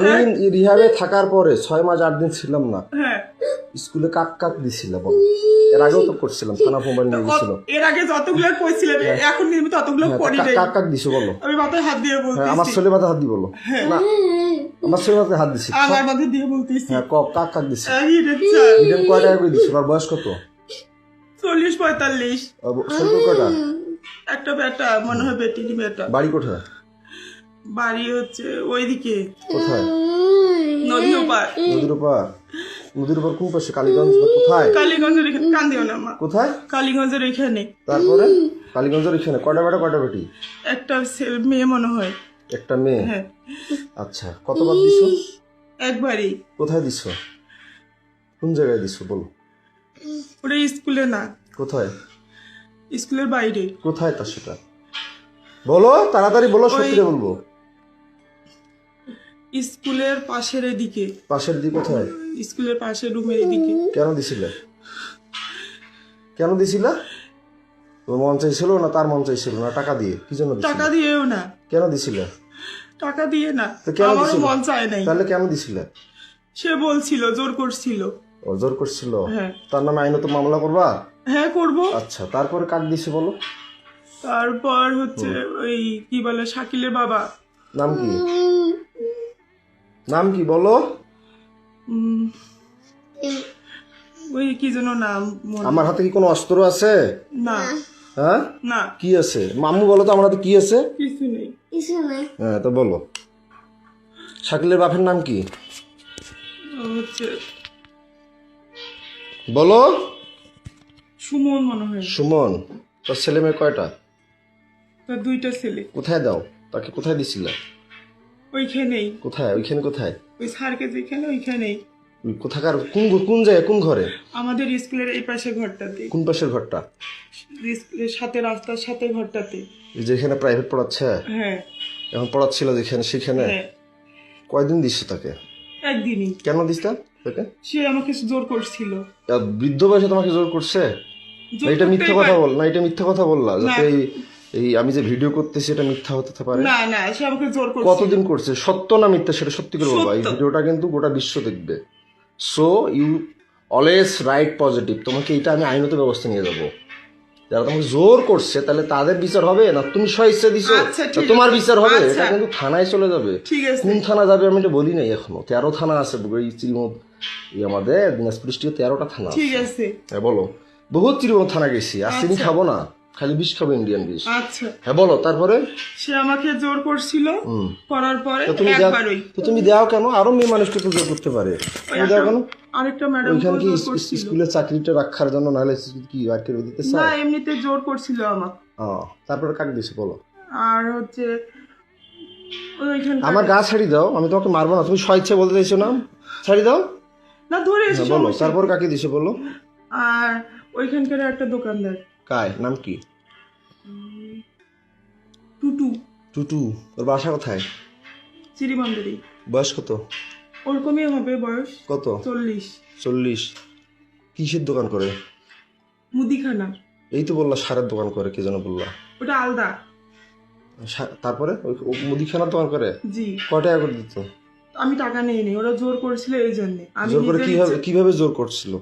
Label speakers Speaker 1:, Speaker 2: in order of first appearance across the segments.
Speaker 1: আমি রিহাবে থাকার পরে 6 মাস 8 দিন ছিলাম না।
Speaker 2: হ্যাঁ
Speaker 1: স্কুলে কাক কাক দিছিল বল। এর আগেও তো করছিলাম, থানা মোবাইল নিয়ে গেছিল।
Speaker 2: এর আগে যতগুলো কইছিলেন এখন কিন্তু ততগুলো করি নাই।
Speaker 1: কাক কাক দিছো বলো।
Speaker 2: আমি মাথায় হাত দিয়ে বলতেছি।
Speaker 1: হ্যাঁ, আমার ছেলে মাথায় হাত দি বলো। না, আমার ছেলে মাথায় হাত দিছি।
Speaker 2: আমার মাথায় দিয়ে বলতেছি।
Speaker 1: হ্যাঁ, কাক কাক দিছে।
Speaker 2: আচ্ছা
Speaker 1: ইডেন কয় টাকা করে দিছো? আর বয়স কত?
Speaker 2: 40-45।
Speaker 1: ছোট কয়টা?
Speaker 2: একটা বেটা, মনে হয় বেটিনি বেটা।
Speaker 1: বাড়ি কোথায়?
Speaker 2: বাড়ি হচ্ছে ওইদিকে,
Speaker 1: কোথায়?
Speaker 2: নদীর ওপার।
Speaker 1: নদীর ওপার? নদীর ওপার কোন পাশে? কালীগঞ্জ না কোথায়?
Speaker 2: কালীগঞ্জের এখানে। কান্দিও না মা।
Speaker 1: কোথায়?
Speaker 2: কালীগঞ্জের এখানে।
Speaker 1: তারপরে কালীগঞ্জের এখানে কয়টা বেটা কয়টা বেটি?
Speaker 2: একটা মেয়ে মনে হয়।
Speaker 1: একটা মেয়ে?
Speaker 2: হ্যাঁ।
Speaker 1: আচ্ছা, কতবার দিছো?
Speaker 2: একবারই।
Speaker 1: কোথায় দিছো? কোন জায়গায় দিছো বলো?
Speaker 2: ওটা স্কুলে না,
Speaker 1: কোথায়?
Speaker 2: স্কুলের বাইরে।
Speaker 1: কোথায় তা সেটা বলো, তাড়াতাড়ি বলো, সত্যি বলবো।
Speaker 2: স্কুলের পাশের এদিকে।
Speaker 1: পাশের দিকে? কোথায়?
Speaker 2: স্কুলের পাশের রুমের এদিকে।
Speaker 1: কেন দিছিলে? কেন দিছিলা? তোর মন চাইছিল না তার মন চাইছিল না? টাকা দিয়ে? কি জন্য দিছিলে?
Speaker 2: টাকা দিয়েও না।
Speaker 1: কেন দিছিলে?
Speaker 2: টাকা দিয়ে না,
Speaker 1: তো কেন
Speaker 2: আমারও
Speaker 1: দিছিলে?
Speaker 2: মন চায় নাই।
Speaker 1: তাহলে কেন দিছিলে?
Speaker 2: সে বলছিল, জোর করছিল।
Speaker 1: ও জোর করছিল?
Speaker 2: হ্যাঁ।
Speaker 1: তার নামে আইনত মামলা করবা?
Speaker 2: হ্যাঁ করব।
Speaker 1: আচ্ছা, তারপরে কাক দিছে বলো।
Speaker 2: তারপর হচ্ছে ওই কি বলে শাকিলের বাবা।
Speaker 1: নাম কি? নাম কি বলো?
Speaker 2: ওই কি যেন নাম মনে-
Speaker 1: আমার হাতে কি কোনো অস্ত্র আছে?
Speaker 2: না
Speaker 1: হ্যাঁ,
Speaker 2: না
Speaker 1: কি আছে? মামু বলো তো আমার হাতে কি আছে?
Speaker 2: কিছু নেই।
Speaker 1: হ্যাঁ, তো বলো। শাকিলের বাপের নাম কি
Speaker 2: হচ্ছে
Speaker 1: বলো?
Speaker 2: সুমন মনে হয়।
Speaker 1: সুমন। তোর ছেলে মেয়ে কয়টা?
Speaker 2: তার 2টা ছেলে।
Speaker 1: কোথায় দাও? তাকে কোথায় দিছিলে?
Speaker 2: ওইখানেই,
Speaker 1: কোথায়? ওইখানে কোথায়?
Speaker 2: ওই স্যারকে যেখানে ওইখানেই।
Speaker 1: কোথাকার? কোন জায়গায়? কোন ঘরে?
Speaker 2: আমাদের স্কুলের এই পাশে ঘরটাতে,
Speaker 1: কোন পাশের ঘরটা?
Speaker 2: স্কুলের সাথে, রাস্তার সাথে ঘরটাতে।
Speaker 1: যেখানে প্রাইভেট পড়াচ্ছে?
Speaker 2: হ্যাঁ
Speaker 1: এখন পড়াচ্ছিল যেখানে, সেখানে?
Speaker 2: হ্যাঁ।
Speaker 1: কয়দিন দিচ্ছে তাকে?
Speaker 2: একদিনই।
Speaker 1: কেন দিস তাকে?
Speaker 2: সে আমাকে জোর করছিল।
Speaker 1: বৃদ্ধ বয়সে তোমাকে জোর করছে?
Speaker 2: জোর
Speaker 1: না, এটা মিথ্যা
Speaker 2: করতেই
Speaker 1: কথা
Speaker 2: পারে।
Speaker 1: বল না, এটা মিথ্যা কথা বললা
Speaker 2: না।
Speaker 1: যাতে এই আমি যে ভিডিও করতেছি এটা মিথ্যা হতে পারে।
Speaker 2: না না, সে আমাকে জোর করছিল।
Speaker 1: কতদিন করছে? সত্য না মিথ্যা সেটা সত্যি করে বলবা। এই
Speaker 2: সত্য।
Speaker 1: ভিডিওটা কিন্তু গোটা বিশ্ব দেখবে। So you always write positive. তোমাকে এটা আমি আইনত ব্যবস্থা নিয়ে যাবো। যারা তোমাকে জোর করছে তাহলে তাদের বিচার হবে না তুমি স্বইচ্ছা দিছো?
Speaker 2: আচ্ছা,
Speaker 1: না
Speaker 2: ঠিক
Speaker 1: তোমার
Speaker 2: আছে।
Speaker 1: বিচার হবে?
Speaker 2: আচ্ছা।
Speaker 1: এটা কিন্তু থানায় চলে যাবে।
Speaker 2: ঠিক আছে।
Speaker 1: কোন থানা যাবে আমি এটা বলি নাই এখনো। 13 থানা আছে আমাদের দিনাজপুর ডিস্ট্রিক্টে 13টা থানা আছে।
Speaker 2: ঠিক আছে।
Speaker 1: হ্যাঁ বলো। বহুত চিরমত থানা গেছি, আর চিনি
Speaker 2: আচ্ছা।
Speaker 1: খাবো না, খালি বিষ খাবো, ইন্ডিয়ান বিষ।
Speaker 2: আচ্ছা,
Speaker 1: হ্যাঁ বলো তারপরে।
Speaker 2: সে আমাকে জোর করছিল। করার পরে একবারই।
Speaker 1: তো তুমি দাও কেন? আরো মেয়ে মানুষকে তো জোর করতে পারে। তুমি দাও কেন?
Speaker 2: আরেকটা ম্যাডাম
Speaker 1: ওইখানে কি
Speaker 2: জোর করছিল।
Speaker 1: স্কুলের চাকরিটা রাখার জন্য, নাহলে কি আর কেউ দিতে
Speaker 2: না,
Speaker 1: চায়?
Speaker 2: এমনিতে জোর করছিল আমাকে।
Speaker 1: তারপরে কাকে দিছে বলো?
Speaker 2: আর হচ্ছে ওইখানকার
Speaker 1: আমার গা ছাড়ি দাও, আমি তোমাকে মারবো না। তুমি স্বেচ্ছা বলতে চাইছো না, ছাড়ি দাও।
Speaker 2: না ধরে এসে
Speaker 1: বলো
Speaker 2: সমস্যা।
Speaker 1: তারপর কাকে দিছে বলো?
Speaker 2: আর ওইখানকার একটা দোকানদার
Speaker 1: কায় নাম কি?
Speaker 2: টুটু।
Speaker 1: টুটু। ওর বাসা কোথায়?
Speaker 2: চিরিমন্দিরি।
Speaker 1: বয়স কত?
Speaker 2: ওরকমই হবে বয়স।
Speaker 1: কত?
Speaker 2: 40।
Speaker 1: 40। কিসের দোকান করে?
Speaker 2: মুদিখানা।
Speaker 1: এই তো বললা সারের দোকান করে, কি যেন বললা?
Speaker 2: ওটা আলাদা।
Speaker 1: তারপরে ও মুদিখানার দোকান করে?
Speaker 2: জি।
Speaker 1: কয় টাকা করে দিত?
Speaker 2: আমি টাকা নিয়ে নি, ওরা জোর করছিল এই জন্য। আমি
Speaker 1: জোর করে
Speaker 2: নিজের
Speaker 1: কিভাবে জোর করছিল?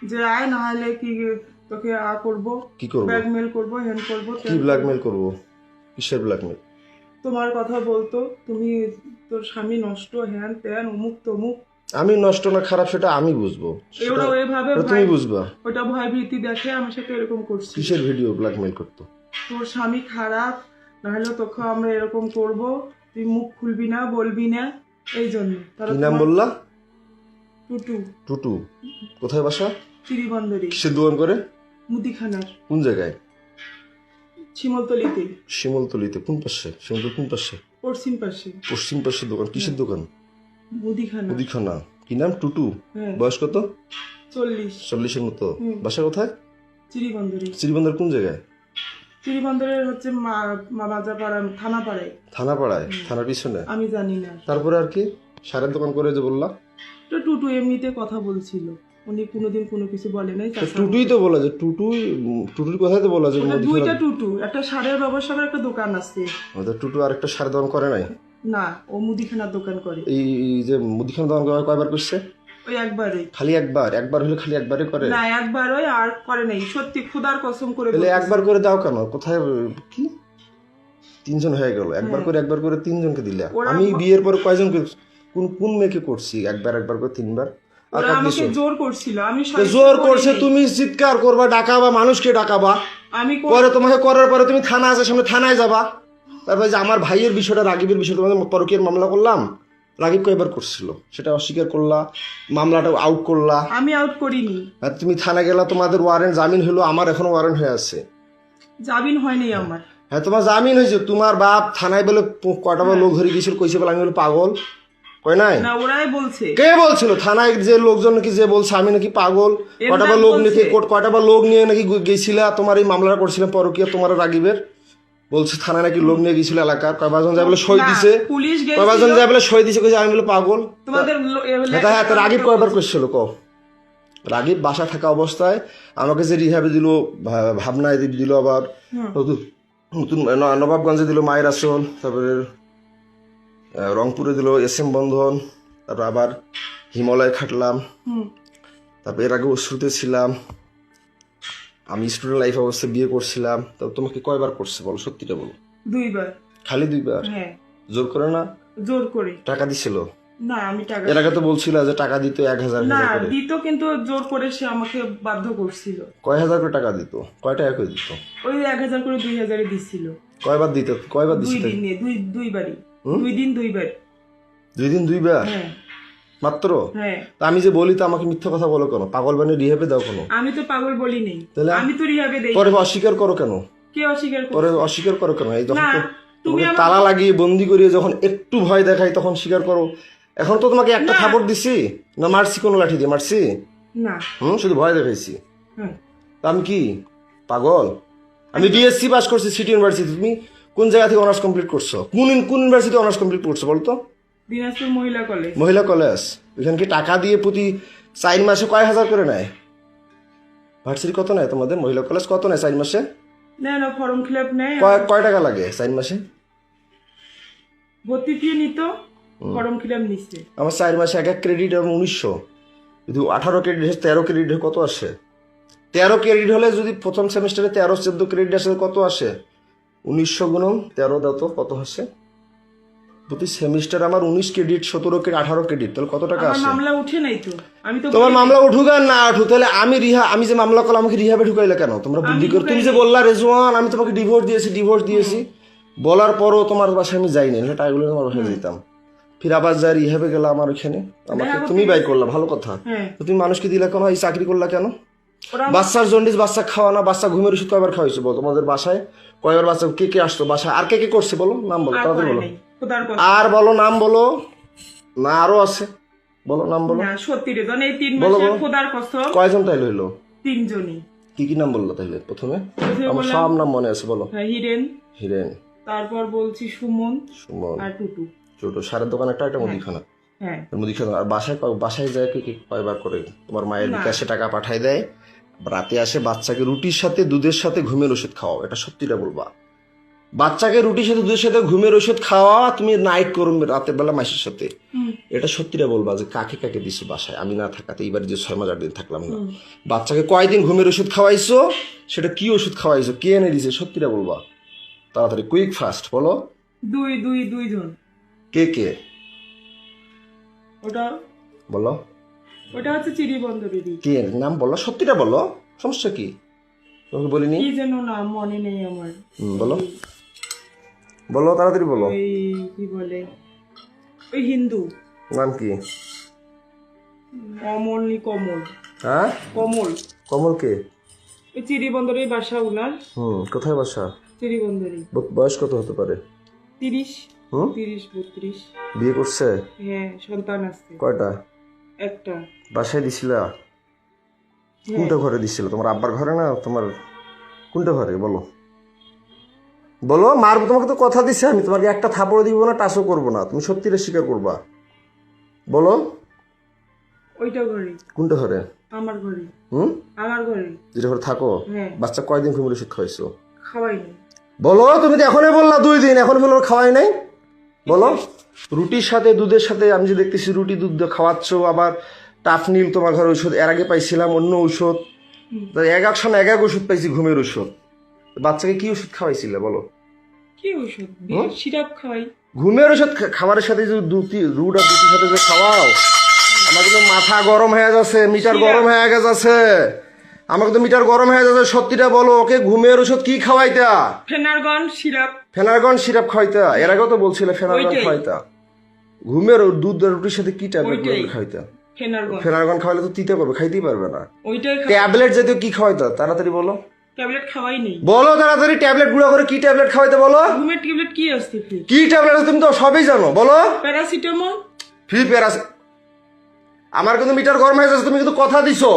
Speaker 2: যে আয়, না হলে কি তোকে করবো,
Speaker 1: কি করবো?
Speaker 2: ব্ল্যাকমেল করবো, হ্যান করবো।
Speaker 1: কি ব্ল্যাকমেল করবো? কিসের ব্ল্যাকমেল?
Speaker 2: তোমার কথা বলতো, তুমি তোর স্বামী নষ্ট, হ্যান ত্যান, অমুক তমুক।
Speaker 1: আমি নষ্ট না খারাপ সেটা আমি বুঝবো,
Speaker 2: ওরা ওইভাবে
Speaker 1: তুমি বুঝবা।
Speaker 2: ওটা ভয় ভীতি দেখে আমার সাথে এরকম করছি।
Speaker 1: কিসের ভিডিও ব্ল্যাকমেল করতো?
Speaker 2: তোর স্বামী খারাপ, না হলে তোকে আমরা এরকম করব, তুই মুখ খুলবি না, বলবি না, এই জন্য।
Speaker 1: কি নাম বললা?
Speaker 2: টুটু।
Speaker 1: টুটু। কোথায় বাসা?
Speaker 2: চিরিবন্দরে।
Speaker 1: কিসের দোকান করে?
Speaker 2: মুদিখানার।
Speaker 1: কোন জায়গায়?
Speaker 2: শিমলতলিতে।
Speaker 1: শিমলতলিতে? কোন পাশে? শিমলতলি কোন পাশে?
Speaker 2: পশ্চিম পাশে।
Speaker 1: পশ্চিম পাশে দোকান। কিসের দোকান?
Speaker 2: মুদিখানা।
Speaker 1: মুদিখানা। কি নাম? টুটু।
Speaker 2: হ্যাঁ।
Speaker 1: বয়স কত?
Speaker 2: 40।
Speaker 1: 40-এর মতো। বাসা কোথায়?
Speaker 2: চিরিবন্দরে।
Speaker 1: চিরিবন্দর কোন জায়গায়?
Speaker 2: চিরিবন্দরের হচ্ছে মাজাপাড়া, থানাপাড়ায়।
Speaker 1: থানাপাড়ায়? থানার পিছনে?
Speaker 2: আমি জানি না।
Speaker 1: তারপরে আর কি? সারের দোকান করে যে বললা?
Speaker 2: তো টুটু এমনিতে কথা বলছিল, উনি কোনোদিন কোনো কিছু বলে নাই।
Speaker 1: টুটুই তো বলা যে টুটুর কথাই তো বলা যে
Speaker 2: দুইটা টুটু, একটা সারের ব্যবসার একটা দোকান আছে।
Speaker 1: টুটু আর একটা সারের দোকান করে নাই?
Speaker 2: না, ও মুদিখানার দোকান করে।
Speaker 1: এই যে মুদিখানা দোকান কয়বার করছে?
Speaker 2: ওই একবারই।
Speaker 1: খালি একবার হলে খালি একবারই করে?
Speaker 2: না, একবার ওই আর করে নাই, সত্যি খোদার কসম করে
Speaker 1: তাহলে
Speaker 2: বলতেছি।
Speaker 1: একবার করে দাও কেন? কোথায় কি 3 জন হয়ে গেল, একবার করে 3 জনকে দিলে। আমি বিয়ের পর কয়জন কোন কোন মেয়েকে করছি একবার করে 3 বার? আর
Speaker 2: ওরা আমাকে জোর করছিল, আমি
Speaker 1: জোর করছে, তুমি চিৎকার করবা, ডাকাবা, মানুষকে ডাকাবা,
Speaker 2: আমি
Speaker 1: পরে তোমাকে করার পরে তুমি থানা আছে সামনে, থানায় যাবা। তারপরে যে আমার ভাইয়ের বিষয়টা, রাগিবের বিষয়টা, তোমাদের পরকীয়ার মামলা করলাম, রাগিব কয়বার করছিল সেটা অস্বীকার করলা, মামলাটা আউট করলা।
Speaker 2: আমি আউট করিনি।
Speaker 1: আর তুমি থানা গেলা, তোমাদের ওয়ারেন্ট জামিন হলো, আমার এখনো ওয়ারেন্ট হয়ে আছে।
Speaker 2: জামিন হয়নি আমার।
Speaker 1: হ্যাঁ, তোমার জামিন হয়েছে। তোমার বাপ থানায় বলে কয়টা লোক ধরে গেছিল, কইছে বলে আমি বলে পাগল, কয় নাই?
Speaker 2: না, ওরাই বলছে।
Speaker 1: কে বলছিল? থানায় যে লোকজন নাকি যে বলছে আমি নাকি পাগল, কয়টা লোক নিয়ে নাকি গেছিলা, তোমার এই মামলাটা করছিলাম পরকীয়া, তোমার রাগিবের বলছে থানায় নাকি লোক নিয়ে গেছিল এলাকার, কয়জন যায় বলে সই দিছে,
Speaker 2: পুলিশ
Speaker 1: কয়জন যায় বলে সই দিছে, কইছে আমি বলে পাগল।
Speaker 2: তোমাদের
Speaker 1: হ্যাঁ, রাগিব কয়বার করছিল ক? রাগিব বাসা থাকা অবস্থায় আমাকে যে রিহাবে দিল, ভাবনায় দিল, আবার নতুন নবাবগঞ্জে দিল মায়ের আসল, তারপরে রংপুরে দিল SM বন্ধন, তারপর আবার হিমালয় খাটলাম, তারপর এর আগে অশ্রুতে ছিলাম, আমি স্টুডেন্ট লাইফ অবস্থায় বিয়ে করছিলাম। তো তোমাকে কয়বার করছে বলো, সত্যিটা বলো।
Speaker 2: 2 বার।
Speaker 1: খালি 2 বার?
Speaker 2: হ্যাঁ।
Speaker 1: জোর করে না?
Speaker 2: জোর করে।
Speaker 1: টাকা দিছিল?
Speaker 2: না, আমি টাকা
Speaker 1: এর আগে তো বলছিল যে টাকা দিত 1000
Speaker 2: না
Speaker 1: করে।
Speaker 2: দিত, কিন্তু জোর করে সে আমাকে বাধ্য করছিল।
Speaker 1: কয় হাজার করে টাকা দিত? কয় টাকা করে দিত?
Speaker 2: ওই 1000 করে 2000 দিছিল।
Speaker 1: কয়বার দিত? কয়বার দিছিল?
Speaker 2: 2 দিনে, দুইবারই। 2 দিন 2 বার।
Speaker 1: 2 দিন 2 বার
Speaker 2: হ্যাঁ।
Speaker 1: মাত্র?
Speaker 2: হ্যাঁ।
Speaker 1: তা আমি যে বলি তো আমাকে মিথ্যা কথা বলো কেন? পাগল বানিয়ে রিহাবে দাও কেন?
Speaker 2: আমি তো পাগল বলি নেই,
Speaker 1: তাহলে
Speaker 2: আমি তো রিহাবে দেই।
Speaker 1: পরে অস্বীকার করো কেন?
Speaker 2: কে অস্বীকার করে?
Speaker 1: পরে অস্বীকার করো কেন? এই যখন
Speaker 2: না, তুমি
Speaker 1: তোমাকে তালা লাগিয়ে বন্দি করিয়ে যখন একটু ভয় দেখাই তখন স্বীকার করো। এখন তো তোমাকে একটা থাপড় দিছি না, মারছি কোনো লাঠি দিয়ে মারছি?
Speaker 2: না।
Speaker 1: শুধু ভয় দেখাইছি।
Speaker 2: হ্যাঁ।
Speaker 1: তা আমি কি পাগল? আমি BSc পাস করছি সিটি ইউনিভার্সিটি। তুমি কোন জায়গা থেকে অনার্স কমপ্লিট করছো? কোন ইউনিভার্সিটি অনার্স কমপ্লিট করছো বলতো?
Speaker 2: দিনাজপুর মহিলা কলেজ।
Speaker 1: মহিলা কলেজ। এখানে কি টাকা দিয়ে প্রতি 4 মাসে কয় হাজার করে নেয়? ভার্সিটি কত নেয় তোমাদের? মহিলা কলেজ কত নেয় 4 মাসে?
Speaker 2: না, ফর্ম ফিল আপ নেই।
Speaker 1: কয় টাকা লাগে 4 মাসে?
Speaker 2: ভর্তি ফি নিত, ফর্ম ফিল আপ নিচ্ছে।
Speaker 1: আমার 4 মাসে এক ক্রেডিট এবং 1900, যদি 18 ক্রেডিট 13 ক্রেডিট কত আসে? 13 ক্রেডিট হলে যদি প্রথম সেমিস্টারে 13-14 ক্রেডিট আসে কত আসে? 1900 গুণন 13 দাও তো কত আসে? প্রতি সেমিস্টার আমার 19 ক্রেডিট, 17 ক্রেডিট, 18 ক্রেডিট, তাহলে কত টাকা
Speaker 2: আমার
Speaker 1: আসে?
Speaker 2: মামলা উঠে নাই তো। আমি তো
Speaker 1: তোমার মামলা উঠুক আর না উঠুক, তাহলে আমি যে মামলা করলাম আমাকে রিহাবে ঢুকাইলে কেন? তোমরা বুদ্ধি করে তুমি যে বললা রেজওয়ান আমি তোমাকে ডিভোর্স দিয়েছি, বলার পরও তোমার বাসায় আমি যাইনি, টাকাগুলো তোমার বাসায় যেতাম, ফির আবার যা রিহাবে গেলাম আমার ওখানে, আমাকে তুমি বাই করলা, ভালো কথা। তো তুমি মানুষকে দিলা কেন? এই চাকরি করলা কেন? বাচ্চার জন্ডিস, বাচ্চা খাওয়া না, বাচ্চা ঘুমের ওষুধ কয়বার খাওয়াইছো বলো? তোমাদের বাসায় কয়বার বাচ্চা, কে আসতো বাসায়? আর কে করছে বলো, নাম বলো, তাড়াতাড়ি বলো। আর বলো, নাম বলো। না আরো আছে, বলো নাম বলো।
Speaker 2: সত্যি রে, এই 3 মাসে খোদার কসম।
Speaker 1: কয়জন তাইলে হইলো?
Speaker 2: 3 জনই।
Speaker 1: কি নাম বললো তাইলে প্রথমে? আমার সব নাম মনে আছে, বলো। হিরেন,
Speaker 2: তারপর বলছি সুমন আর টুটু।
Speaker 1: সারের দোকান একটা মুদিখানা।
Speaker 2: হ্যাঁ,
Speaker 1: মুদিখানা। আর বাসায় যায় কি কয়বার করে? তোমার মায়ের বিকাশে টাকা পাঠায় দেয়, রাতে আসে বাচ্চাকে রুটির সাথে দুধের সাথে ঘুমের ওষুধ খাওয়াও, এটা সত্যিটা বলবা। বাচ্চাকে রুটির সাথে দুধের সাথে ঘুমের ওষুধ খাওয়া, তুমি নাইট করবে রাতের বেলা মাসের সাথে, এটা সত্যিটা বলবা যে কাকে দিছো বাসায় আমি না থাকাতে? এইবার যে 6 মাস 8 দিন থাকলাম না, বাচ্চাকে কয়দিন ঘুমের ওষুধ খাওয়াইছো? সেটা কি ওষুধ খাওয়াইছো? কে এনে দিছে? সত্যিটা বলবা, তাড়াতাড়ি, কুইক ফাস্ট বলো।
Speaker 2: 2 জন।
Speaker 1: কে?
Speaker 2: ওটা
Speaker 1: বলো।
Speaker 2: ওটা হচ্ছে চিরিবন্দরেরই।
Speaker 1: কে নাম বলো, সত্যিটা বলো, সমস্যা কি? তোমাকে বলিনি
Speaker 2: কি যেন নাম মনে নেই আমার।
Speaker 1: বলো তাড়াতাড়ি বলো।
Speaker 2: কি বলে, ওই হিন্দু
Speaker 1: নাম কি?
Speaker 2: কমল।
Speaker 1: হ্যাঁ, কমল কে?
Speaker 2: ওই চিরিবন্দরের বাসা উনার।
Speaker 1: কোথায় বাসা?
Speaker 2: চিরিবন্দরে।
Speaker 1: বয়স কত হতে পারে?
Speaker 2: 30, 32।
Speaker 1: বিয়ে করছে?
Speaker 2: হ্যাঁ, সন্তান আছে।
Speaker 1: কয়টা?
Speaker 2: একটা।
Speaker 1: বাসায় দিছিলা? কোনটা ঘরে দিছিল? তোমার আব্বার ঘরে না তোমার কোনটা ঘরে বলো? মারবো তোমাকে, তো কথা দিছে আমি, তোমাকে একটা থাপড় দিব না, টাচও করবো না, তুমি সত্যিটা স্বীকার করবা, বলো।
Speaker 2: ওইটা ঘরে।
Speaker 1: কোনটা ঘরে?
Speaker 2: আমার ঘরে। আমার ঘরে।
Speaker 1: যেটা ঘরে থাকো? বাচ্চা কয়দিন ঘুমের ওষুধ খাওয়াইছো?
Speaker 2: খাওয়াই নাই।
Speaker 1: বলো, তুমি তো এখনই বললা 2 দিন, এখন বললো খাওয়াই নাই। বলো। রুটির সাথে দুধের সাথে আমি যে দেখতেছি রুটি দুধ দিয়ে খাওয়াচ্ছ, আবার টাফনিল তোমার ঘরে ঔষধ এর আগে পাইছিলাম অন্য ঔষধ, তো এক এক সময় এক এক ওষুধ পাইছি ঘুমের ওষুধ। বাচ্চাকে কি ওষুধ খাওয়াইছিলে বলো?
Speaker 2: কি ওষুধ? সিরাপ খাওয়াই।
Speaker 1: ঘুমের ওষুধ খাবারের সাথে যে রুট আর দুটির সাথে যে খাওয়াও, আমার কিন্তু মাথা গরম হয়ে যাচ্ছে, মিটার গরম হয়ে গেছে, আমাকে তো মিটার গরম হয়ে যাচ্ছে। সত্যিটা বলো, ওকে ঘুমের ওষুধ কি খাওয়াইতা?
Speaker 2: Phenergan syrup.
Speaker 1: ফেনারগন সিরাপ খাওয়াইতা? এর আগেও তো বলছিলে ফেনারগন
Speaker 2: ওইটাই।
Speaker 1: খাওয়াইতা। ঘুমের দুধ আর রুটির সাথে কি ট্যাবলেট
Speaker 2: ওইটাই।
Speaker 1: খাওয়াইতা?
Speaker 2: ফেনারগন।
Speaker 1: ফেনারগন খাওয়ালে তো তিতে করবে, খাইতেই পারবে না।
Speaker 2: ওইটাই
Speaker 1: ট্যাবলেট জাতীয় কি খাওয়াইতা? তাড়াতাড়ি বলো,
Speaker 2: ট্যাবলেট খাওয়াই নেই।
Speaker 1: বলো তাড়াতাড়ি। ট্যাবলেট গুলো করে কি ট্যাবলেট খাওয়াইতে বলো?
Speaker 2: ঘুমের ট্যাবলেট কি আসছে?
Speaker 1: কি ট্যাবলেট আছে তুমি তো সবই জানো, বলো।
Speaker 2: প্যারাসিটামল।
Speaker 1: ফ্রি প্যারাস। আমার কিন্তু মিটার গরম হয়ে যাচ্ছে, তুমি কিন্তু কথা দিছো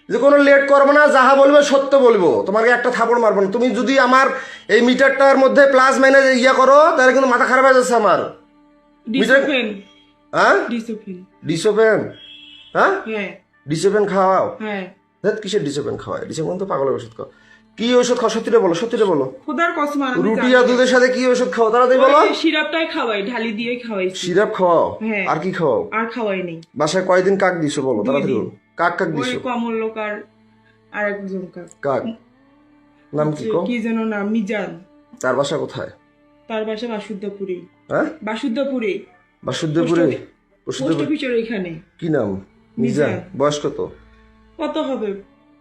Speaker 1: যে কোনো লেট করবো না, যাহা বলবে সত্য বলবো, তোমাকে একটা থাপড় মারবো না। তুমি যদি আমার এই মিটারটার মধ্যে প্লাস মাইনাস ইয়া করো, তাহলে কিন্তু মাথা খারাপ হয়ে যাচ্ছে আমার।
Speaker 2: ডিসোফেন।
Speaker 1: হ্যাঁ,
Speaker 2: ডিসোফেন।
Speaker 1: ডিসোপেন। হ্যাঁ,
Speaker 2: হ্যাঁ
Speaker 1: ডিসোপেন খাওয়াও?
Speaker 2: হ্যাঁ।
Speaker 1: দেখ কিসের ডিসোপেন খাওয়ায়? ডিসোপেন তো পাগলের ওষুধ খাও। কি ওষুধ খাও? সত্যিটা বলো, সত্যিটা বলো।
Speaker 2: খুদার কসম আমি
Speaker 1: রুটি
Speaker 2: জানি
Speaker 1: আর
Speaker 2: না।
Speaker 1: দুধের সাথে কি ওষুধ খাও? তাড়াতাড়ি বলো।
Speaker 2: ওই সিরাপটাই খাওয়াই, ঢালি দিয়ে খাওয়াইছি।
Speaker 1: সিরাপ খাওয়াও?
Speaker 2: হ্যাঁ।
Speaker 1: আর কি খাওয়াও?
Speaker 2: আর খাওয়াই নেই।
Speaker 1: বাসায় কয়দিন কাক দিছো বলো, তাড়াতাড়ি বলো। কাক কাক
Speaker 2: ওই
Speaker 1: দিছো?
Speaker 2: কমলকার আর একজন
Speaker 1: কাক নাম কি কো?
Speaker 2: কি যেন নাম, মিজান।
Speaker 1: তার বাসা কোথায়?
Speaker 2: তার বাসা বাসুদেবপুরে।
Speaker 1: হ্যাঁ,
Speaker 2: বাসুদেবপুরে।
Speaker 1: বাসুদেবপুরে।
Speaker 2: পোস্ট
Speaker 1: বাসুদেবপুর
Speaker 2: অফিসের এখানে।
Speaker 1: কি নাম? মিজান। বয়স কত?
Speaker 2: কত হবে?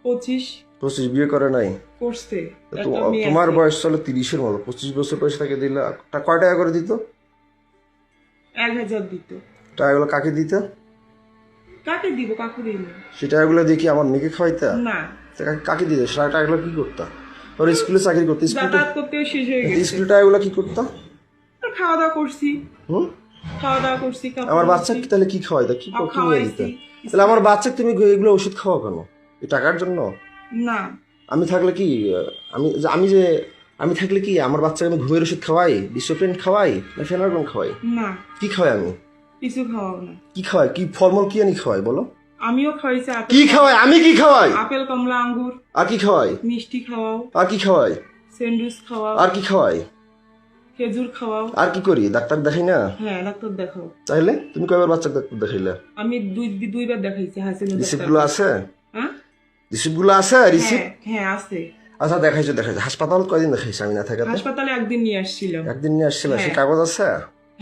Speaker 2: 25।
Speaker 1: 25। বিয়ে করে নাই?
Speaker 2: করছে।
Speaker 1: তো
Speaker 2: একটা মেয়ে
Speaker 1: তোমার
Speaker 2: আছে।
Speaker 1: বয়স চলে 30-এর মতো। 25 বছর বয়স তাকে দিলে কয় টাকা করে দিত?
Speaker 2: 1000 দিত।
Speaker 1: টাকাগুলো কাকে দিত?
Speaker 2: কাকে দিব? কাকু দিল
Speaker 1: সে টাকাগুলো দেখি আমার মেয়েকে খাওয়াইতা?
Speaker 2: না।
Speaker 1: তা কাকে দিত? সে টাকাগুলো কি করতা? ওর স্কুলে চাকরি করতে,
Speaker 2: যাতায়াত করতে শেষ হয়ে গেছে।
Speaker 1: স্কুলে টাকাগুলো কি করতা?
Speaker 2: আর খাওয়া দাওয়া করছি।
Speaker 1: হুম,
Speaker 2: খাওয়া দাওয়া করছি। কাপড়
Speaker 1: আমার
Speaker 2: ধুচ্ছি।
Speaker 1: বাচ্চাকে তাহলে কি খাওয়াইতা? কি
Speaker 2: আর
Speaker 1: কি নিয়ে দিত?
Speaker 2: খাওয়াইছি।
Speaker 1: তাহলে আমার বাচ্চাকে তুমি এগুলো ওষুধ খাওয়া কেন? এই টাকার জন্য?
Speaker 2: না।
Speaker 1: আমি থাকলে কি আমি থাকলে কি আমার বাচ্চাকে আমি ঘুমের ওষুধ খাওয়াই, ডিসোপ্রিন খাওয়াই, না ফেনারগন খাওয়াই?
Speaker 2: না,
Speaker 1: কি খাওয়াই আমি?
Speaker 2: কিছু খাওয়াও না।
Speaker 1: কি খাওয়াই? কি ফলমূল কি আনি খাওয়াই বলো?
Speaker 2: আমিও খাওয়াইছি।
Speaker 1: কি খাওয়াই? আমি কি খাওয়াই?
Speaker 2: আপেল, কমলা, আঙ্গুর।
Speaker 1: আর কি খাওয়াই?
Speaker 2: মিষ্টি খাওয়াও।
Speaker 1: আর কি খাওয়াই?
Speaker 2: স্যান্ডউইচ খাওয়াও।
Speaker 1: আর কি খাওয়াই?
Speaker 2: খেজুর খাওয়াও।
Speaker 1: আর কি করি? ডাক্তার দেখাই না?
Speaker 2: হ্যাঁ, ডাক্তার দেখাও।
Speaker 1: তাহলে তুমি কয়বার বাচ্চাকে ডাক্তার দেখাইলে?
Speaker 2: আমি দুইবার দেখাইছি হাসিনা
Speaker 1: রিসিপ্ট
Speaker 2: ডাক্তার।
Speaker 1: গুলো আছে?
Speaker 2: হ্যাঁ
Speaker 1: রিসিপ্ট গুলো আছে? রিসিপ্ট?
Speaker 2: হ্যাঁ আছে।
Speaker 1: আচ্ছা, দেখাইছো। হাসপাতাল কয়দিন দেখাইছো আমি না থাকাতে?
Speaker 2: হাসপাতালে একদিন নিয়ে আসছিলাম।
Speaker 1: একদিন নিয়ে আসছিল, সে
Speaker 2: হ্যাঁ।
Speaker 1: কাগজ আছে?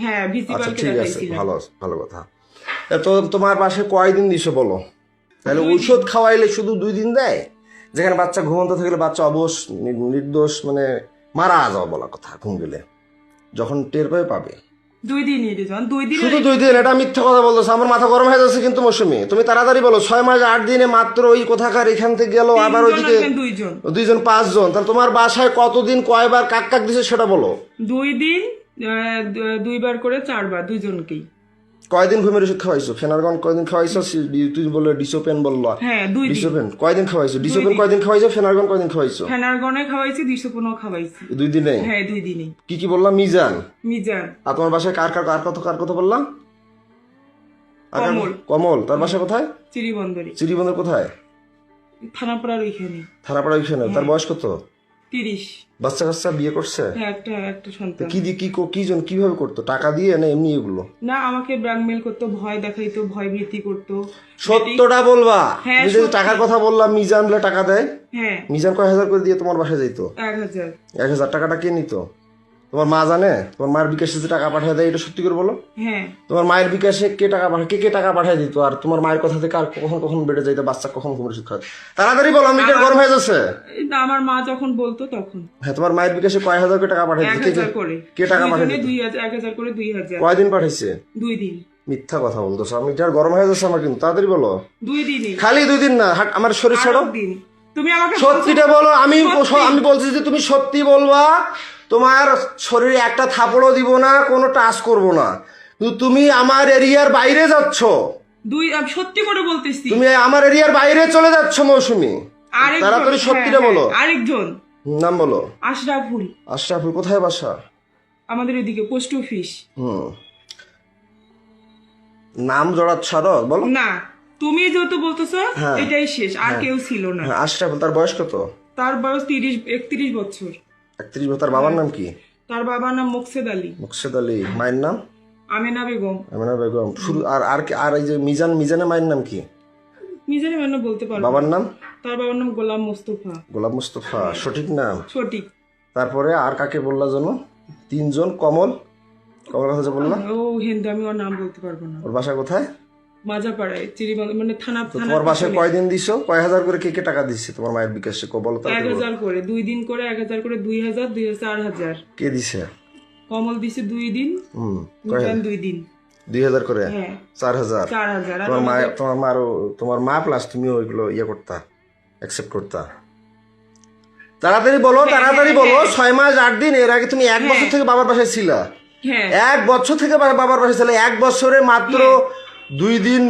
Speaker 2: হ্যাঁ,
Speaker 1: আচ্ছা,
Speaker 2: ভিজিবালকে
Speaker 1: ঠিক আছে,
Speaker 2: দেখাইছিলাম।
Speaker 1: ভালো ভালো কথা। তো তোমার বাসায় কয়দিন দিছো বলো? তাহলে ঔষধ খাওয়াইলে শুধু 2 দিন দেয়, যেখানে বাচ্চা ঘুমন্ত থাকলে বাচ্চা অবশ নির্দোষ মানে মারা যাওয়া বলা কথা। ঘুম গেলে যখন টের পাবে
Speaker 2: 2 দিনই রিজন, 2 দিন।
Speaker 1: শুধু 2 দিন। এটা মিথ্যা কথা বলতেছে, আমার মাথা গরম হয়ে যাচ্ছে কিন্তু মৌসুমি। তুমি তাড়াতাড়ি বলো। 6 মাস 8 দিনে মাত্র ওই কোথাকার এখান থেকে গেল, আবার ওইদিকে 2 জন 5 জন। তাহলে তোমার বাসায় কতদিন কয়বার কাক কাক দিছে সেটা বলো।
Speaker 2: 2 দিন 2বার করে 4বার, দুইজনকেই।
Speaker 1: কয়দিন ঘুমের ওষুধ খাওয়াইছো? ফেনারগন কয়দিন খাওয়াইছো? তুই বললো ডিসোপেন বললো।
Speaker 2: হ্যাঁ, 2 দিন।
Speaker 1: ডিসোপেন কয়দিন খাওয়াইছো? ডিসোপেন কয়দিন খাওয়াইছো? ফেনারগন কয়দিন খাওয়াইছো?
Speaker 2: ফেনারগনে খাওয়াইছি, ডিসোপনও খাওয়াইছি।
Speaker 1: 2 দিনে?
Speaker 2: হ্যাঁ, 2 দিনই।
Speaker 1: কি বললাম? মিজান।
Speaker 2: মিজান।
Speaker 1: আর তোমার বাসায় কার কথা বললাম?
Speaker 2: কমল।
Speaker 1: কমল। তার বাসা কোথায়?
Speaker 2: চিরিবন্দরে।
Speaker 1: চিরিবন্দর কোথায়?
Speaker 2: থানাপাড়ার ওইখানে।
Speaker 1: থানাপাড়া ওইখানে। তার বয়স কত?
Speaker 2: 30।
Speaker 1: বাচ্চা কাচ্চা বিয়ে করছে?
Speaker 2: হ্যাঁ, একটা সন্তান।
Speaker 1: কিভাবে করতো? টাকা দিয়ে না এমনি এগুলো?
Speaker 2: না, আমাকে ব্ল্যাকমেল করতো, ভয় দেখাইতো, ভয় ভীতি করতো।
Speaker 1: সত্যটা বলবা।
Speaker 2: হ্যাঁ,
Speaker 1: তুমি যে
Speaker 2: সত্যি।
Speaker 1: টাকার কথা বললাম, মিজান বলে টাকা দেয়।
Speaker 2: হ্যাঁ,
Speaker 1: মিজান কয় হাজার করে দিয়ে তোমার বাসায় যাইতো?
Speaker 2: 1000।
Speaker 1: 1000 টাকাটা কে নিত? তোমার মা জানে? তোমার মায়ের বিকাশে যে টাকা পাঠিয়ে দেয়, এটা সত্যি করে বলো।
Speaker 2: হ্যাঁ,
Speaker 1: তোমার মায়ের বিকাশে কে টাকা পাঠিয়ে দিত? আর তোমার মায়ের কথা থেকে আর কখন বেড়ে যাইতো? বাচ্চা কখন ঘুমের ওষুধ খাওয়াতো? তাড়াতাড়ি বলো, মিটার গরম হয়ে যাচ্ছে।
Speaker 2: আমার মা যখন বলতো তখন।
Speaker 1: হ্যাঁ, তোমার মায়ের বিকাশে কয় হাজার করে টাকা পাঠিয়ে দিত?
Speaker 2: 1000 করে।
Speaker 1: কে টাকা পাঠিয়ে দিত?
Speaker 2: 1000 করে 2000।
Speaker 1: কয়দিন পাঠাইছে?
Speaker 2: 2 দিন।
Speaker 1: মিথ্যা কথা বলতেছো। মিটার গরম হয়ে যাচ্ছে আমার কিন্তু। তাড়াতাড়ি বলো।
Speaker 2: 2 দিনই।
Speaker 1: খালি 2 দিন না, আমার শরীর ছাড়ো।
Speaker 2: দিন। তুমি আমাকে
Speaker 1: সত্যিটা বলো। আমি
Speaker 2: সত্যি।
Speaker 1: বলছি যে তুমি সত্যি বলবা। তোমার শরীরে একটা থাপড়ও দিব না, কোনো টাচ করব না। কিন্তু তুমি আমার এরিয়ার বাইরে যাচ্ছ।
Speaker 2: আমি সত্যি করে বলতেছি।
Speaker 1: তুমি আমার এরিয়ার বাইরে চলে যাচ্ছ মৌসুমি।
Speaker 2: আরেকজন।
Speaker 1: তাড়াতাড়ি সত্যিটা বলো।
Speaker 2: আরেকজন
Speaker 1: নাম বলো।
Speaker 2: আশরাফুল।
Speaker 1: আশরাফুল কোথায় বাসা?
Speaker 2: আমাদের এদিকে পোস্ট অফিস।
Speaker 1: নাম জড়াচ্ছ আরো, বলো
Speaker 2: না, তুমি যেহেতু বলতেছো
Speaker 1: হ্যাঁ।
Speaker 2: এটাই শেষ, আর কেউ ছিল না।
Speaker 1: হ্যাঁ, আশরাফুল। তার বয়স কত?
Speaker 2: তার বয়স 31 বছর।
Speaker 1: 31 বছর। তার বাবার নাম কি?
Speaker 2: তার বাবার নাম মোকসেদ আলী।
Speaker 1: মুকসেদ আলী। মায়ের নাম?
Speaker 2: আমেনা বেগম।
Speaker 1: আমিনা বেগম। শুরু আর এই যে মিজানের মায়ের নাম কি?
Speaker 2: মিজানের মানে বলতে পারবো।
Speaker 1: বাবার নাম?
Speaker 2: তার বাবার নাম গোলাম মোস্তফা।
Speaker 1: গোলাম মুস্তফা সঠিক নাম?
Speaker 2: সঠিক।
Speaker 1: তারপরে আর কাকে বললা জানো? 3 জন। কমল কথা যে বললা?
Speaker 2: ও হিন্দু, আমি ওর নাম বলতে পারবো না।
Speaker 1: ওর বাসা কোথায়?
Speaker 2: মাজাপাড়ায়, মানে থানা।
Speaker 1: তোমার বাসায় কয়দিন দিছো? কয় হাজার করে কে টাকা দিচ্ছে তোমার মায়ের বিকাশে? বলো তো।
Speaker 2: 1000 করে, 2 দিন করে 1000 করে, 2000, 4000।
Speaker 1: কে দিছে?
Speaker 2: কমল দিছে 2 দিন,
Speaker 1: কয়?
Speaker 2: 2 দিন
Speaker 1: 2000 করে।
Speaker 2: হ্যাঁ
Speaker 1: 4000।
Speaker 2: 4000।
Speaker 1: তোমার মা প্লাস তুমি ওইগুলো ইয়ে করতা, অ্যাকসেপ্ট করতা। তাড়াতাড়ি বলো, তাড়াতাড়ি বলো। 6 মাস 8 দিন। এর আগে তুমি 1 বছর থেকে বাবার বাসায় ছিলা?
Speaker 2: হ্যাঁ
Speaker 1: 1 বছর থেকে বাবার বাসায় ছিলে। 1 বছরে মাত্র 2 দিন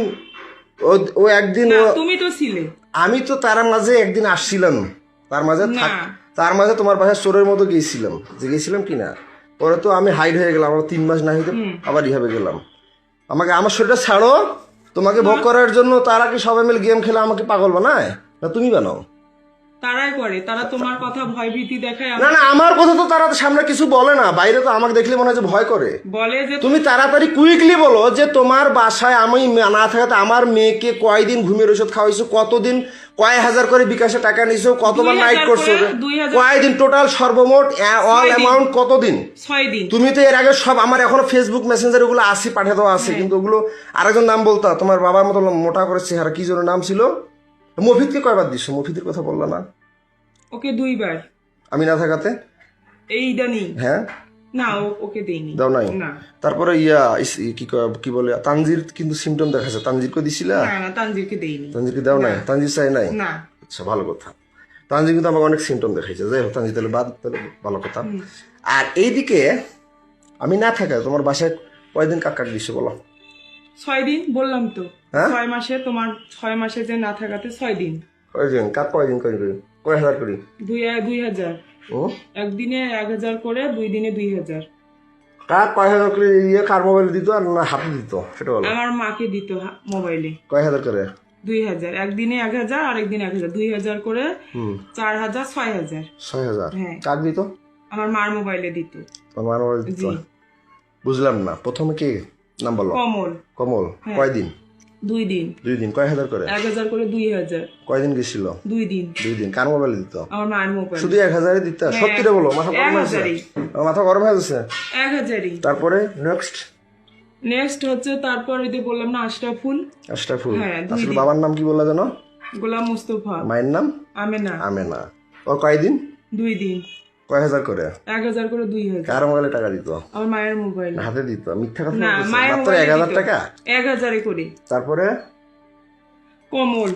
Speaker 1: ও একদিন।
Speaker 2: না, তুমি তো ছিলে।
Speaker 1: আমি তো তার মাঝে একদিন আসছিলাম, তার মাঝে
Speaker 2: না।
Speaker 1: তার মাঝে তোমার বাসায় চোরের মতো গিয়েছিলাম, যে গেছিলাম কিনা। পরে তো আমি হাইড হয়ে গেলাম, আমার 3 মাস না হইতে আবার ইহাবে গেলাম। আমার শরীরটা ছাড়ো, তোমাকে ভোগ করার জন্য তারা কি সবাই মিলে গেম খেলে আমাকে পাগল বানায়, না তুমি বানাও?
Speaker 2: তারাই করে, তারা তোমার কথা ভয়ভীতি দেখায়।
Speaker 1: না না, আমার কথা তো তারা সামনে কিছু বলে না, বাইরে তো আমাকে দেখলে মনে হয় যে ভয় করে।
Speaker 2: বলে যে
Speaker 1: তুমি তাড়াতাড়ি কুইকলি বলো যে তোমার বাসায় আমি না থাকাতে আমার মেয়েকে কয়দিন ঘুমের ওষুধ খাওয়াইছো, কতদিন, কয় হাজার করে বিকাশে টাকা নিছো, কতবার নাইট করছো,
Speaker 2: 2000
Speaker 1: কয়দিন টোটাল সর্বমোট অল অ্যামাউন্ট কতদিন?
Speaker 2: 6 দিন।
Speaker 1: তুমি তো এর আগে সব আমার এখনো ফেসবুক মেসেঞ্জার ওগুলো আসি পাঠিয়ে দেওয়া আছে, কিন্তু ওগুলো আরেকজন নাম বলতা, তোমার বাবার মতো মোটা করে চেহারা, কি জন্য নাম ছিল? মফিদকে কয়বার দিছো? মফিদের কথা বললা না?
Speaker 2: ওকে 2 বার।
Speaker 1: আমি না থাকাতে?
Speaker 2: এই ইদানিং।
Speaker 1: হ্যাঁ
Speaker 2: না, ওকে দেইনি।
Speaker 1: দাও নাই?
Speaker 2: না।
Speaker 1: তারপরে কি বলে, তানজির কিন্তু সিমটম দেখাচ্ছে, তানজিরকে দিছিলা?
Speaker 2: না, তানজিরকে দেইনি।
Speaker 1: তানজিরকে দাও নাই? তানজির চাই নাই?
Speaker 2: না।
Speaker 1: আচ্ছা, ভালো কথা। তানজির কিন্তু আমাকে অনেক সিমটম দেখাইছে, যাই হোক, তানজির তাহলে বাদ, তাহলে ভালো কথা। আর এইদিকে আমি না থাকা তোমার বাসায় কয়দিন কাক দিছো বলো?
Speaker 2: 6 দিন বললাম তো।
Speaker 1: হ্যাঁ?
Speaker 2: 6 মাসে, তোমার 6 মাসে যে না থাকাতে 6 দিন।
Speaker 1: কয়দিন কাক? কয়দিন করি কয় হাজার করি?
Speaker 2: 2000। একদিনে 1000 করে, 2 দিনে 2000।
Speaker 1: কাক কয় হাজার করে ইয়ে কার মোবাইল দিত আর না হাতে দিত সেটা বলো?
Speaker 2: আমার মাকে দিত মোবাইলে।
Speaker 1: কয় হাজার করে?
Speaker 2: 2000। একদিনে 1000, আরেকদিন 1000, 2000 করে, 4000, 6000।
Speaker 1: 6000
Speaker 2: হ্যাঁ।
Speaker 1: কাক দিত?
Speaker 2: আমার মার মোবাইলে দিত।
Speaker 1: আমার মোবাইল দিত?
Speaker 2: জি।
Speaker 1: বুঝলাম না, প্রথমে কে নাম বলো?
Speaker 2: কমল।
Speaker 1: কমল। কয়দিন?
Speaker 2: 2 দিন।
Speaker 1: 2 দিন। কয় হাজার করে?
Speaker 2: 1000 করে, 2000।
Speaker 1: কয়দিন গেছিল?
Speaker 2: 2 দিন।
Speaker 1: 2 দিন। কার মোবাইল দিত?
Speaker 2: আমার মায়ের মোবাইল।
Speaker 1: শুধু 1000 দিত? সত্যি রে বলো, মাথা গরম হয়েছে?
Speaker 2: 1000-ই।
Speaker 1: মাথা গরম হয়ে যাচ্ছে।
Speaker 2: 1000-ই।
Speaker 1: তারপরে নেক্সট
Speaker 2: হচ্ছে, তারপর ওই যে বললাম না, আশরাফুল।
Speaker 1: আশরাফুল।
Speaker 2: হ্যাঁ, 2
Speaker 1: আসলে
Speaker 2: দিন।
Speaker 1: বাবার নাম কি বললা জানো?
Speaker 2: গোলাম মুস্তফা।
Speaker 1: মায়ের নাম?
Speaker 2: আমেনা।
Speaker 1: আমেনা। ওর কয়দিন?
Speaker 2: 2 দিন।
Speaker 1: কয় হাজার করে?
Speaker 2: 1000 করে, 2000।
Speaker 1: কার মোবাইলে টাকা দিত?
Speaker 2: আমার মায়ের মোবাইল।
Speaker 1: হাতে দিত? মিথ্যা কথা
Speaker 2: না,
Speaker 1: বলতেছে।
Speaker 2: মায়ের
Speaker 1: মাত্র
Speaker 2: মোবাইলে
Speaker 1: 1000
Speaker 2: দিত।
Speaker 1: টাকা?
Speaker 2: 1000 করে।
Speaker 1: তারপরে
Speaker 2: কমল।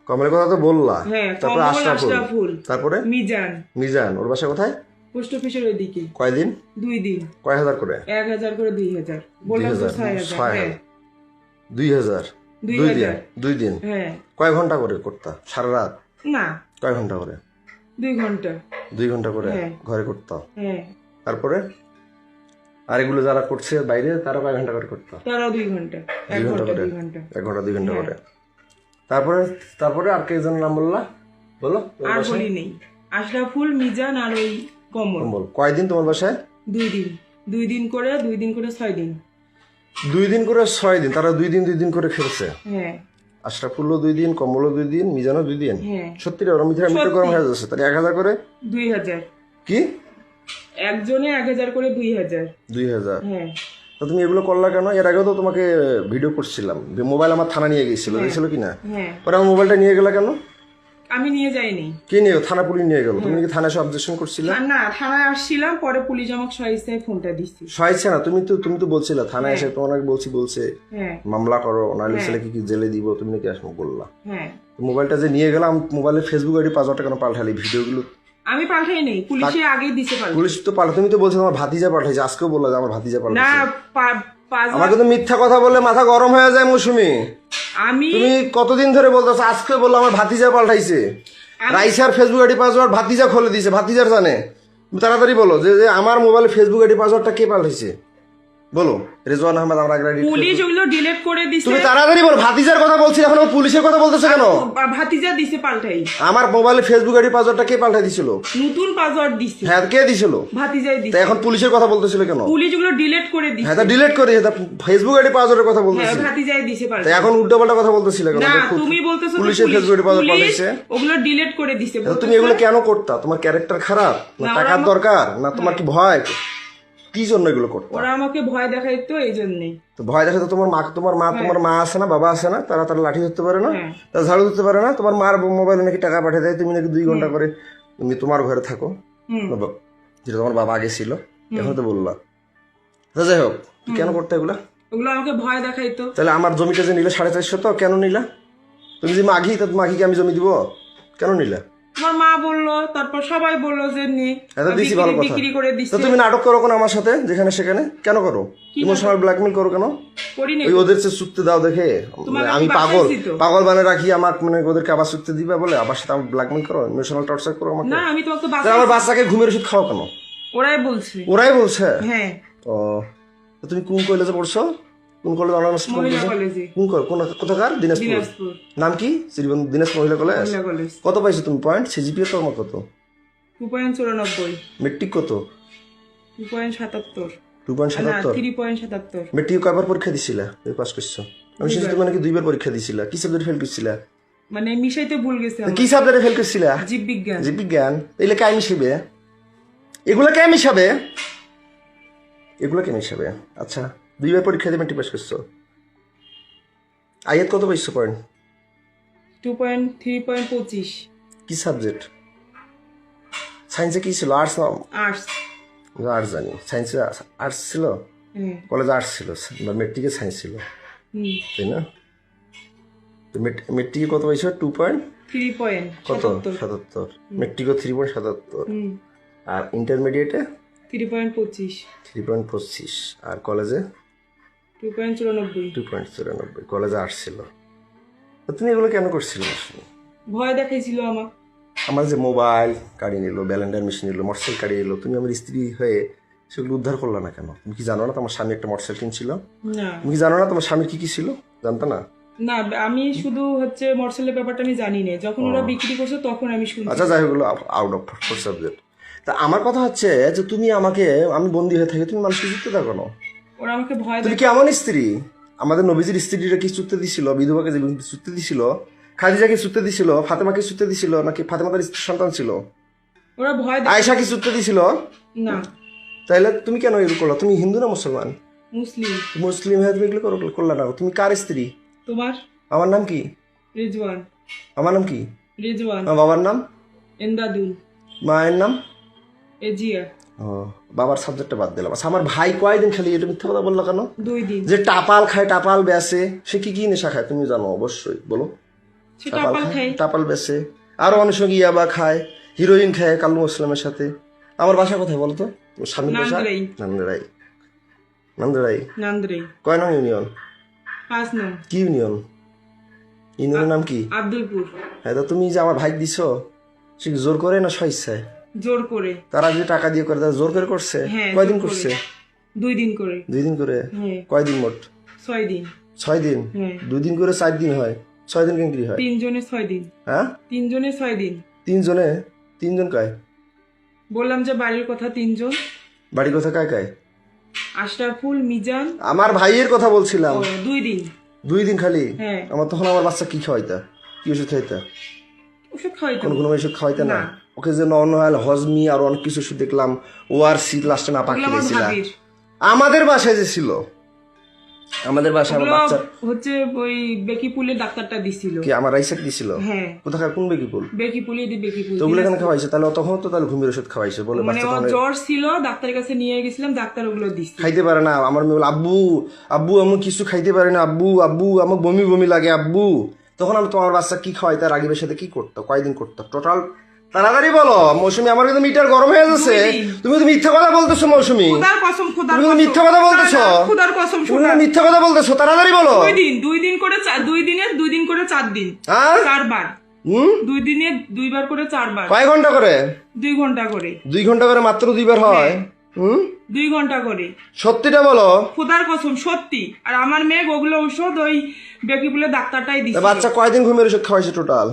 Speaker 1: কমলের কথা তো বললা।
Speaker 2: হ্যাঁ,
Speaker 1: তারপরে
Speaker 2: কমল,
Speaker 1: আশরাফুল।
Speaker 2: আশরাফুল।
Speaker 1: তারপরে
Speaker 2: মিজান।
Speaker 1: ওর বাসা কোথায়?
Speaker 2: পোস্ট অফিসের ওইদিকে।
Speaker 1: কয়দিন?
Speaker 2: 2 দিন।
Speaker 1: কয় হাজার করে?
Speaker 2: 1000 করে, 2000। বললাম তো 6000। হ্যাঁ।
Speaker 1: 2000।
Speaker 2: 2000।
Speaker 1: 2 দিন।
Speaker 2: হ্যাঁ।
Speaker 1: কয় ঘন্টা করে করতা? সারা রাত?
Speaker 2: না,
Speaker 1: কয় ঘন্টা করে?
Speaker 2: 2 ঘন্টা।
Speaker 1: 2 ঘন্টা করে
Speaker 2: হ্যাঁ।
Speaker 1: ঘরে করতা?
Speaker 2: হ্যাঁ।
Speaker 1: তারপরে আর এগুলো যারা করছে বাইরে, তারা কয় ঘন্টা করে করতা?
Speaker 2: তারাও 2 ঘন্টা।
Speaker 1: 2 ঘন্টা করে?
Speaker 2: 2 ঘন্টা।
Speaker 1: 1 ঘন্টা 2 ঘন্টা করে। তারপরে আর কে যেন নাম বললা, বলো?
Speaker 2: আর বলি নেই। আশরাফুল, মিজান আর ওই কমল।
Speaker 1: বল। কয়দিন তোমার বাসায়?
Speaker 2: 2 দিন। 2 দিন করে, 2 দিন করে 6 দিন।
Speaker 1: 2 দিন করে 6 দিন। তারা 2 দিন করে খেলছে।
Speaker 2: হ্যাঁ।
Speaker 1: আশরাফুল্লো 2 দিন, কমলও 2 দিন, মিজানও 2 দিন।
Speaker 2: হ্যাঁ।
Speaker 1: সত্যি রে? ওরা মিথ্যা গরম হয়ে যাচ্ছে। তাহলে 1000 করে?
Speaker 2: 2000।
Speaker 1: কি?
Speaker 2: একজনে 1000 করে, 2000।
Speaker 1: 2000।
Speaker 2: হ্যাঁ।
Speaker 1: তো তুমি এগুলো করলা কেন? এর আগেও তো তোমাকে ভিডিও করছিলাম, মোবাইল আমার থানা নিয়ে গেছিল, গেছিল কিনা?
Speaker 2: হ্যাঁ।
Speaker 1: পরে আমার মোবাইলটা নিয়ে গেলা কেন?
Speaker 2: আমি নিয়ে যাইনি।
Speaker 1: কে নিয়ে? থানা পুলিশ নিয়ে গেল। তুমি কি থানায় অবজেকশন করছিলে?
Speaker 2: না, থানায় আসছিলাম, পরে পুলিশ আমাকে সহিস্তায় ফোনটা দিচ্ছে।
Speaker 1: সহাইছে না? তুমি তো বলছিলে থানায় এসে তোমাকে বলছে
Speaker 2: হ্যাঁ।
Speaker 1: মামলা করো, নাহলে ছেলেকে কি জেলে দিব, তুমি নাকি আসবো বললা।
Speaker 2: হ্যাঁ।
Speaker 1: মোবাইলটা যে নিয়ে গেলাম, মোবাইলে ফেসবুক আইডি 5000 টাকা পাল্টালি, ভিডিওগুলো
Speaker 2: আমি পাল্টাই নেই, পুলিশে আগেই দিছে পাল্টা।
Speaker 1: পুলিশ তো পাল্টা। তুমি তো বলছো আমার ভাতিজা পাল্টাইছে, আজকেও বললা যে আমার ভাতিজা
Speaker 2: না,
Speaker 1: পাল্টাইছে। আমার কিন্তু মিথ্যা কথা বললে মাথা গরম হয়ে যায় মৌসুমি।
Speaker 2: আমি
Speaker 1: তুমি কতদিন ধরে বলতেছো, আজকে বললো আমার ভাতিজা পাল্টাইছে। রাইসার ফেসবুক আইডি পাসওয়ার্ড ভাতিজা খুলে দিয়েছে, ভাতিজার জানে। তুমি তাড়াতাড়ি বলো যে আমার মোবাইলে ফেসবুক আইডি পাসওয়ার্ডটা কে পাল্টাইছে? বলো রেজওয়ান আহমেদ আমার আগে
Speaker 2: পুলিশ ওগুলো ডিলিট করে দিছে।
Speaker 1: তুমি তাড়াতাড়ি বলো, ভাতিজার কথা বলছি এখন আবার পুলিশের কথা বলতেছে কেন?
Speaker 2: ভাতিজা দিছে পাল্টাই।
Speaker 1: আমার মোবাইলে ফেসবুক আইডি পাসওয়ার্ডটা কে পাল্টাই দিছিল?
Speaker 2: নতুন পাসওয়ার্ড দিছে।
Speaker 1: হ্যাঁ কে দিছিল?
Speaker 2: ভাতিজাই দিছে।
Speaker 1: তা এখন পুলিশের কথা বলতেছিল কেন?
Speaker 2: পুলিশ ওগুলো ডিলিট করে দিছে।
Speaker 1: হ্যাঁ তা ডিলিট করে দিয়েছে, ফেসবুক আইডি পাসওয়ার্ডের কথা
Speaker 2: হ্যাঁ
Speaker 1: বলতেছি।
Speaker 2: ভাতিজাই দিছে
Speaker 1: তা
Speaker 2: পাল্টাই।
Speaker 1: এখন উল্টোপাল্টা কথা বলতেছিল কেন?
Speaker 2: না তুমি বলতেছো তো
Speaker 1: পুলিশের ফেসবুক আইডি পাসওয়ার্ড পাল্টাইছে।
Speaker 2: ওগুলো ডিলিট করে দিছে।
Speaker 1: তা তুমি এগুলো কেন করতা? তোমার ক্যারেক্টার খারাপ না টাকার দরকার না তোমার কি ভয়? কি জন্য এগুলো করতে?
Speaker 2: ওরা আমাকে ভয় দেখাইতো এই জন্যে।
Speaker 1: তো ভয় দেখে তো তোমার মা আছে না, বাবা আছে না, তারা লাঠি ধরতে পারে না, তারা ঝাড়ু ধরতে পারে না। তোমার মার মোবাইলে নাকি টাকা পাঠিয়ে দেয়, তুমি নাকি 2 ঘন্টা করে তুমি তোমার ঘরে থাকো, যেটা তোমার বাবা আগে ছিল, এখন তো বললা। যাই হোক, কেন করতে এগুলা?
Speaker 2: ওগুলো আমাকে ভয় দেখাইতো।
Speaker 1: তাহলে আমার জমিটা যে নিলে 450 তো কেন নিলা? তুমি যে মাঘি, তা মাঘিকে আমি জমি দিব কেন নিলা?
Speaker 2: তোমার মা বললো, তারপর সবাই বললো যে বিক্রি করে দিচ্ছে।
Speaker 1: তো তুমি নাটক করো কেন আমার সাথে যেখানে সেখানে? কেন করো? ইমোশনাল ব্ল্যাকমেল করো কেন? ওই ওদের চেয়ে চুক্তি দাও দেখে আমি পাগল বানিয়ে রাখি আমাকে, মানে ওদেরকে আবার চুক্তি দিবে বলে আবার সাথে আমার ব্ল্যাকমেল করো, ইমোশনাল টর্চার করো আমাকে।
Speaker 2: না আমি তোমাকে
Speaker 1: আমার বাচ্চাকে ঘুমের ওষুধ খাও কেন?
Speaker 2: ওরাই বলছে। হ্যাঁ।
Speaker 1: ও তুমি কোন কলেজে পড়ছো? কোন কলেজ? কোথাকার? দিনাজপুর। নাম কি? দিনাজপুর মহিলা কলেজ। কত পাইছো তুমি পয়েন্ট? সিজিপিএ তোমার কত?
Speaker 2: 2.94।
Speaker 1: মেট্রিক কত?
Speaker 2: 2.77।
Speaker 1: 3.77। মেট্রিক কয়বার পরীক্ষা দিছিলা? পাস করছো? আমি শুনছি তুমি নাকি 2বার পরীক্ষা দিছিলা। কি সাবজেক্ট ফেল করছিলা?
Speaker 2: মানে মিশাইতে ভুল গেছে।
Speaker 1: কি সাবজেক্টে ফেল করছিলা? জীববিজ্ঞান। এগুলো কে মিশাবে? এগুলো কে মিশাবে? আচ্ছা 2বার পরীক্ষা দিয়ে মেট্রিক পাস করছো। আয়াত কত পাইছো পয়েন্ট?
Speaker 2: 3.25।
Speaker 1: কি সাবজেক্ট? সায়েন্সে কি ছিল? আর্টস জানি। সায়েন্সে আর্টস ছিল, কলেজে আর্টস ছিল, মেট্রিকে সায়েন্স ছিল, তাই না? মেট্রিকে কত পাইছো? 2.3 কত? 77। মেট্রিকও 3.77। আর ইন্টারমিডিয়েটে 3.25। আর কলেজে 2.94। কলেজে আর্টস ছিল। তুমি এগুলো কেন করছিলে?
Speaker 2: ভয় দেখাইছিল
Speaker 1: আমার যে মোবাইল কাড়ি নিল, ব্যালেন্ডার মেশিন নিল, মোটরসাইকেল কাড়ি নিল, তুমি আমার স্ত্রী হয়ে সেগুলো উদ্ধার করলা না কেন? তুমি কি জানো না তোমার স্বামী একটা মোটরসাইকেল কিনছিল? তুমি কি জানো না তোমার স্বামীর কি ছিল? জানতো না?
Speaker 2: না আমি শুধু মোটরসাইকেলের ব্যাপারটা আমি জানি না, যখন ওরা বিক্রি করছে তখন আমি শুনছি।
Speaker 1: আচ্ছা যাই হোক, আউট অফ সাবজেক্ট। তা আমার কথা হচ্ছে যে তুমি আমি বন্দি হয়ে থাকি, তুমি মানুষকে চুক্তি দাও কেন?
Speaker 2: ওরা আমাকে ভয়।
Speaker 1: তুমি কেমন স্ত্রী? আমাদের নবীজির স্ত্রীরা কি চুক্তি দিছিল? বিধবাকে যে চুক্তি দিছিল, খাদিজাকে চুক্তি দিছিল, ফাতেমাকে চুক্তি দিছিল, নাকি ফাতেমার সন্তান ছিল?
Speaker 2: ওরা ভয়।
Speaker 1: আয়েশা কি চুক্তি দিছিল?
Speaker 2: না।
Speaker 1: তাইলে তুমি কেন এগুলো করলা? তুমি হিন্দু না মুসলমান?
Speaker 2: মুসলিম
Speaker 1: হয়ে তুমি এগুলো করলা না? তুমি কার স্ত্রী?
Speaker 2: তোমার।
Speaker 1: আমার নাম কি?
Speaker 2: রিজওয়ান।
Speaker 1: আমার নাম কি?
Speaker 2: রিজওয়ান।
Speaker 1: আমার বাবার নাম?
Speaker 2: এন্দাদুল।
Speaker 1: মায়ের নাম?
Speaker 2: এজিয়া।
Speaker 1: বাবার সাবজেক্টটা বাদ দিলাম। আচ্ছা আমার ভাই কয়দিন খালি এটা মিথ্যা কথা বললো কেন?
Speaker 2: 2 দিন।
Speaker 1: যে টাপাল খায়, টাপাল বেচে, সে কি নেশা খায় তুমি জানো অবশ্যই, বলো। টাপাল বেচে, আরো অনেক সঙ্গে ইয়াবা খায়, হিরোইন খায় কালু মুসলামের সাথে। আমার বাসা কোথায় বলতো? স্বামীর বাসা নান্দারাই। কয় নং ইউনিয়ন?
Speaker 2: 5 নং।
Speaker 1: কি ইউনিয়ন? ইউনিয়নের নাম কি?
Speaker 2: আব্দুলপুর।
Speaker 1: হ্যাঁ তো তুমি যে আমার ভাই দিছো, সে জোর করে না স্বেচ্ছায়?
Speaker 2: জোর করে।
Speaker 1: তারা যে টাকা দিয়ে করে, তারা জোর করে করছে? কয়দিন করছে?
Speaker 2: 2 দিন করে।
Speaker 1: 2 দিন করে? কয়দিন মোট?
Speaker 2: 6 দিন।
Speaker 1: 6 দিন? 2 দিন করে 4 দিন হয়। 6 দিন কেন কি হয়?
Speaker 2: 3 জনে 6 দিন।
Speaker 1: হ্যাঁ
Speaker 2: 3 জনে 6 দিন।
Speaker 1: 3 জনে? 3 জন কায়?
Speaker 2: বললাম যে বাড়ির কথা 3 জন।
Speaker 1: বাড়ির কথা কায়?
Speaker 2: আশরাফুল, মিজান।
Speaker 1: আমার ভাইয়ের কথা বলছিলাম।
Speaker 2: 2 দিন।
Speaker 1: 2 দিন খালি? আমার তখন আমার বাচ্চা কি খাওয়াইতা? কি ওষুধ খাইতা? কোনো ওষুধ খাওয়াইতা না? ওকে যে নর্মাল হজমি আর অনেক কিছু ওষুধ দেখলাম, ওআরসি লাস্টে না পাকি দিয়েছিল। আমাদের বাসায় যে ছিল, আমাদের বাসায় আমার বাচ্চা
Speaker 2: ওই বেকিপুলে ডাক্তারটা দিছিল।
Speaker 1: কি আমার রাইসাক দিছিল? কোথাকার? কোন বেকিপুল?
Speaker 2: বেকিপুলে
Speaker 1: তো ওগুলো কেন খাওয়াইছে তাহলে? তখন তো তাহলে ঘুমের ওষুধ খাওয়াইছে বলে
Speaker 2: বাচ্চা জ্বর ছিল, ডাক্তারের কাছে নিয়ে গেছিলাম, ডাক্তার ওগুলো দিছে।
Speaker 1: খাইতে পারে না আমার মেয়ে বলে, আব্বু আমি কিছু খাইতে পারি না, আব্বু আমার বমি লাগে আব্বু। তখন আমি তোমার বাচ্চা কি খাওয়াইতে? রাগিবের সাথে কি করতো? কয়দিন করতো টোটাল? তাড়াতাড়ি বলো মৌসুমী, আমার কিন্তু মিটার গরম হয়ে যাচ্ছে। তুমি তো মিথ্যা কথা বলতেছো মৌসুমী, তুমি মিথ্যা কথা বলতেছো, মিথ্যা কথা বলতেছো। তাড়াতাড়ি বলো।
Speaker 2: 2 দিন করে 2 দিন করে 4 দিন। 4 বার। 2 দিনে 2 বার করে 4 বার।
Speaker 1: কয় ঘন্টা করে?
Speaker 2: 2 ঘন্টা করে।
Speaker 1: 2 ঘন্টা করে মাত্র 2 বার হয়? হুম
Speaker 2: 2 ঘন্টা করে।
Speaker 1: সত্যিটা বলো।
Speaker 2: খোদার কসম সত্যি। আর আমার মেয়ে ওগুলো ওষুধ ওই বেকি বলে ডাক্তারটাই
Speaker 1: তা
Speaker 2: দিচ্ছে।
Speaker 1: বাচ্চা কয়দিন ঘুমের ওষুধ খাওয়াইছে টোটাল?